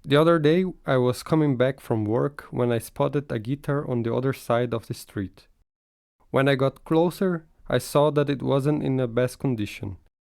The other day I was coming back from work when I spotted a guitar on the other side of the street. When I got closer, I saw that it wasn't in the best condition.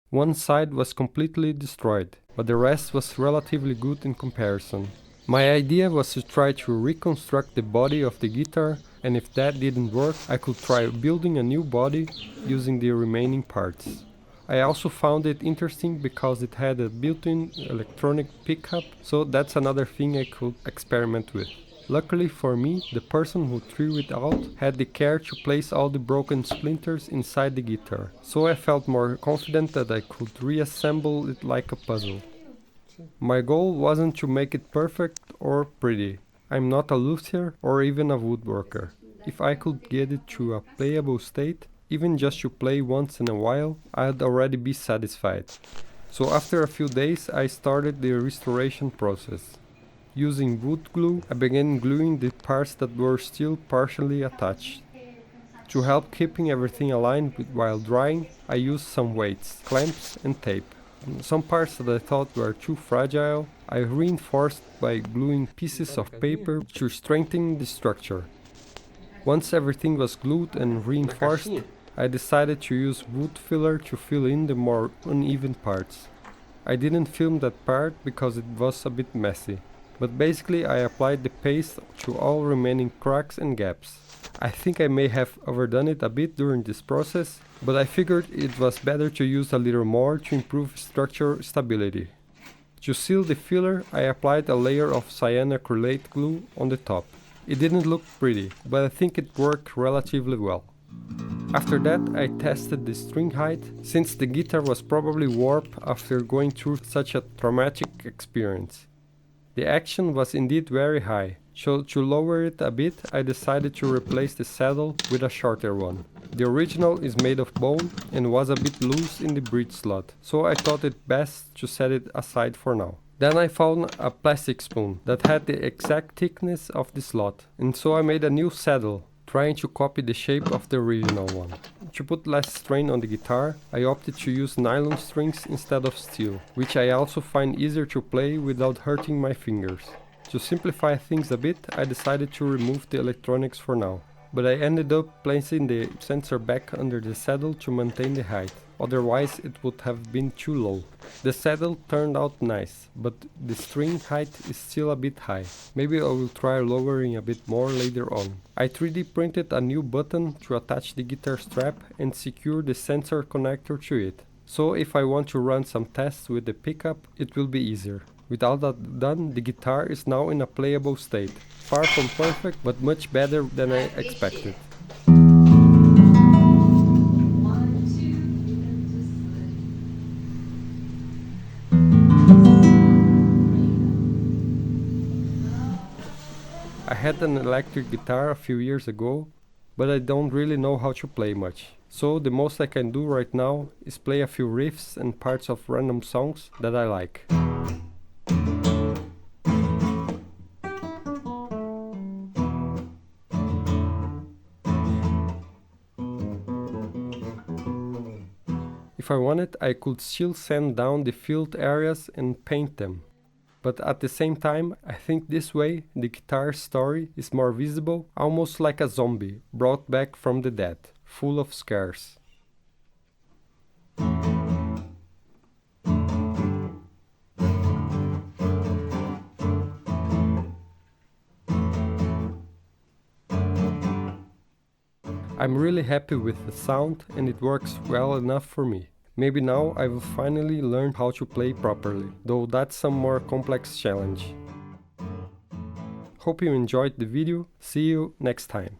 One side was completely destroyed, but the rest was relatively good in comparison. My idea was to try to reconstruct the body of the guitar, and if that didn't work, I could try building a new body using the remaining parts. I also found it interesting because it had a built-in electronic pickup, so that's another thing I could experiment with. Luckily for me, the person who threw it out had the care to place all the broken splinters inside the guitar, so I felt more confident that I could reassemble it like a puzzle. My goal wasn't to make it perfect or pretty. I'm not a luthier or even a woodworker. If I could get it to a playable state, even just to play once in a while, I'd already be satisfied. So after a few days, I started the restoration process. Using wood glue, I began gluing the parts that were still partially attached. To help keeping everything aligned while drying, I used some weights, clamps and tape. Some parts that I thought were too fragile, I reinforced by gluing pieces of paper to strengthen the structure. Once everything was glued and reinforced, I decided to use wood filler to fill in the more uneven parts. I didn't film that part because it was a bit messy, but basically I applied the paste to all remaining cracks and gaps. I think I may have overdone it a bit during this process, but I figured it was better to use a little more to improve structure stability. To seal the filler, I applied a layer of cyanacrylate glue on the top. It didn't look pretty, but I think it worked relatively well. After that, I tested the string height, since the guitar was probably warped after going through such a traumatic experience. The action was indeed very high, so to lower it a bit, I decided to replace the saddle with a shorter one. The original is made of bone and was a bit loose in the bridge slot, so I thought it best to set it aside for now. Then I found a plastic spoon that had the exact thickness of the slot, and so I made a new saddle, trying to copy the shape of the original one. To put less strain on the guitar, I opted to use nylon strings instead of steel, which I also find easier to play without hurting my fingers. To simplify things a bit, I decided to remove the electronics for now, but I ended up placing the sensor back under the saddle to maintain the height, otherwise it would have been too low. The saddle turned out nice, but the string height is still a bit high. Maybe I will try lowering a bit more later on. I 3D printed a new button to attach the guitar strap and secure the sensor connector to it, so if I want to run some tests with the pickup, it will be easier. With all that done, the guitar is now in a playable state. Far from perfect, but much better than I expected. I had an electric guitar a few years ago, but I don't really know how to play much. So the most I can do right now is play a few riffs and parts of random songs that I like. If I wanted, I could still sand down the filled areas and paint them. But at the same time, I think this way the guitar's story is more visible, almost like a zombie brought back from the dead, full of scars. I'm really happy with the sound and it works well enough for me. Maybe now I will finally learn how to play properly, though that's some more complex challenge. Hope you enjoyed the video, see you next time.